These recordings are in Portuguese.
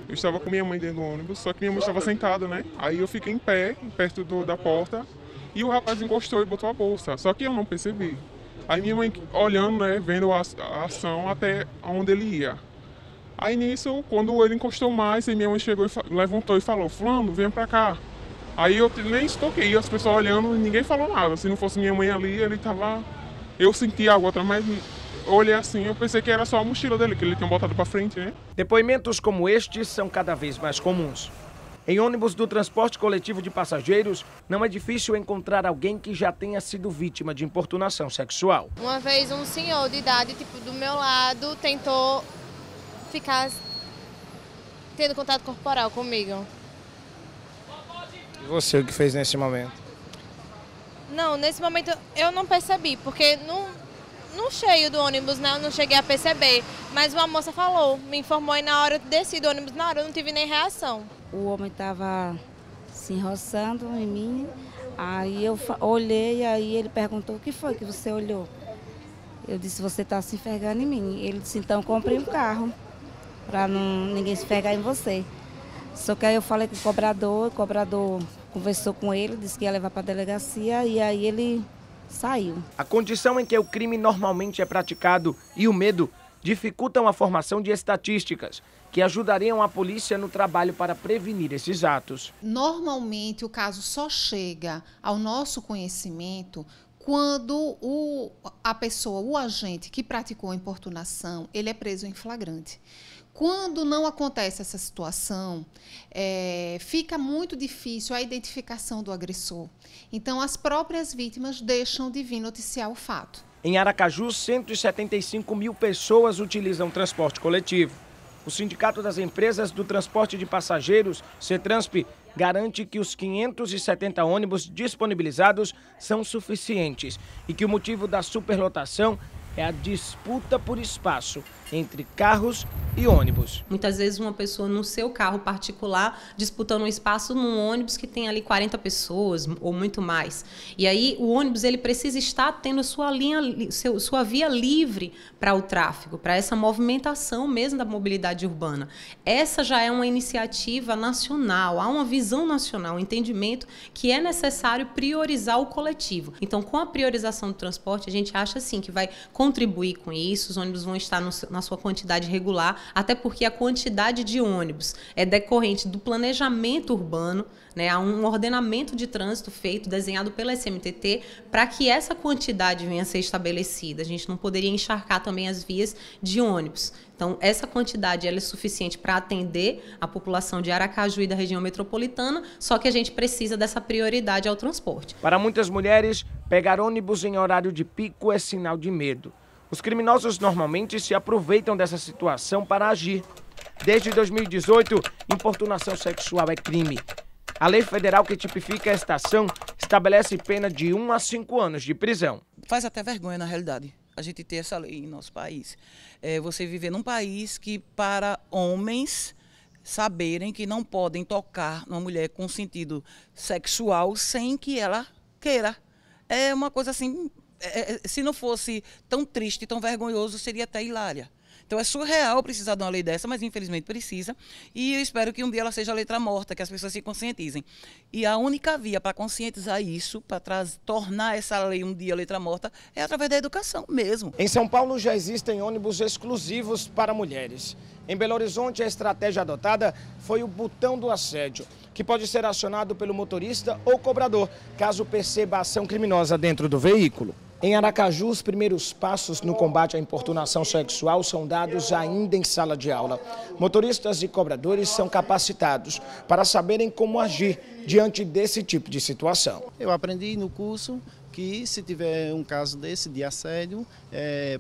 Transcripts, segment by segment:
Eu estava com minha mãe dentro do ônibus, só que minha mãe estava sentada, né? Aí eu fiquei em pé, perto da porta, e o rapaz encostou e botou a bolsa. Só que eu não percebi. Aí minha mãe olhando, né, vendo a ação até onde ele ia. Aí nisso, quando ele encostou mais, aí minha mãe chegou e levantou e falou: Fulano, vem pra cá. Aí eu nem estoquei, as pessoas olhando e ninguém falou nada. Se não fosse minha mãe ali, ele tava. Eu senti algo atrás, mas eu olhei assim, eu pensei que era só a mochila dele, que ele tinha botado pra frente, né? Depoimentos como estes são cada vez mais comuns. Em ônibus do transporte coletivo de passageiros, não é difícil encontrar alguém que já tenha sido vítima de importunação sexual. Uma vez um senhor de idade, tipo, do meu lado, tentou ficar tendo contato corporal comigo. E você, o que fez nesse momento? Não, nesse momento eu não percebi, porque no cheio do ônibus, né, eu não cheguei a perceber. Mas uma moça falou, me informou e na hora eu desci do ônibus, na hora eu não tive nem reação. O homem estava se enroçando em mim, aí eu olhei, aí ele perguntou: o que foi que você olhou? Eu disse: você está se enfergando em mim. Ele disse: então comprei um carro, para ninguém se enfergar em você. Só que aí eu falei com o cobrador conversou com ele, disse que ia levar para a delegacia e aí ele saiu. A condição em que o crime normalmente é praticado e o medo dificultam a formação de estatísticas que ajudariam a polícia no trabalho para prevenir esses atos. Normalmente o caso só chega ao nosso conhecimento quando a pessoa, o agente que praticou a importunação, ele é preso em flagrante. Quando não acontece essa situação, fica muito difícil a identificação do agressor. Então, as próprias vítimas deixam de vir noticiar o fato. Em Aracaju, 175 mil pessoas utilizam transporte coletivo. O Sindicato das Empresas do Transporte de Passageiros, CETRANSP, garante que os 570 ônibus disponibilizados são suficientes e que o motivo da superlotação é a disputa por espaço entre carros e ônibus. Muitas vezes uma pessoa no seu carro particular disputando um espaço num ônibus que tem ali 40 pessoas ou muito mais. E aí o ônibus ele precisa estar tendo sua via livre para o tráfego, para essa movimentação mesmo da mobilidade urbana. Essa já é uma iniciativa nacional, há uma visão nacional, um entendimento que é necessário priorizar o coletivo. Então, com a priorização do transporte, a gente acha assim que vai contribuir com isso, os ônibus vão estar na sua quantidade regular, até porque a quantidade de ônibus é decorrente do planejamento urbano, né? Há um ordenamento de trânsito feito, desenhado pela SMTT, para que essa quantidade venha a ser estabelecida. A gente não poderia encharcar também as vias de ônibus. Então, essa quantidade ela é suficiente para atender a população de Aracaju e da região metropolitana, só que a gente precisa dessa prioridade ao transporte. Para muitas mulheres, pegar ônibus em horário de pico é sinal de medo. Os criminosos normalmente se aproveitam dessa situação para agir. Desde 2018, importunação sexual é crime. A lei federal que tipifica esta ação estabelece pena de 1 a 5 anos de prisão. Faz até vergonha, na realidade, a gente ter essa lei em nosso país. Você viver num país que, para homens saberem que não podem tocar numa mulher com sentido sexual sem que ela queira. É uma coisa assim, se não fosse tão triste, tão vergonhoso, seria até hilária. Então é surreal precisar de uma lei dessa, mas infelizmente precisa. E eu espero que um dia ela seja letra morta, que as pessoas se conscientizem. E a única via para conscientizar isso, para tornar essa lei um dia letra morta, é através da educação mesmo. Em São Paulo já existem ônibus exclusivos para mulheres. Em Belo Horizonte, a estratégia adotada foi o botão do assédio, que pode ser acionado pelo motorista ou cobrador, caso perceba a ação criminosa dentro do veículo. Em Aracaju, os primeiros passos no combate à importunação sexual são dados ainda em sala de aula. Motoristas e cobradores são capacitados para saberem como agir diante desse tipo de situação. Eu aprendi no curso que se tiver um caso desse de assédio,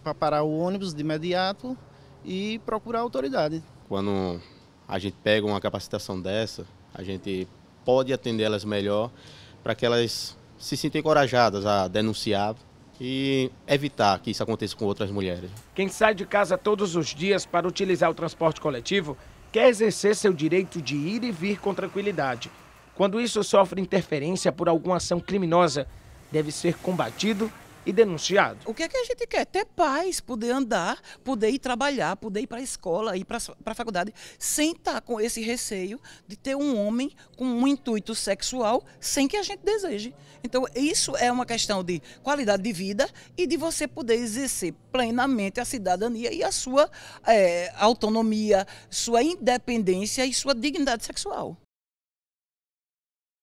para parar o ônibus de imediato e procurar a autoridade. Quando a gente pega uma capacitação dessa, a gente pode atender elas melhor para que elas se sintam encorajadas a denunciar e evitar que isso aconteça com outras mulheres. Quem sai de casa todos os dias para utilizar o transporte coletivo quer exercer seu direito de ir e vir com tranquilidade. Quando isso sofre interferência por alguma ação criminosa, deve ser combatido e denunciado. O que é que a gente quer? Ter paz, poder andar, poder ir trabalhar, poder ir para a escola, ir para a faculdade, sem estar com esse receio de ter um homem com um intuito sexual sem que a gente deseje. Então, isso é uma questão de qualidade de vida e de você poder exercer plenamente a cidadania e a sua autonomia, sua independência e sua dignidade sexual.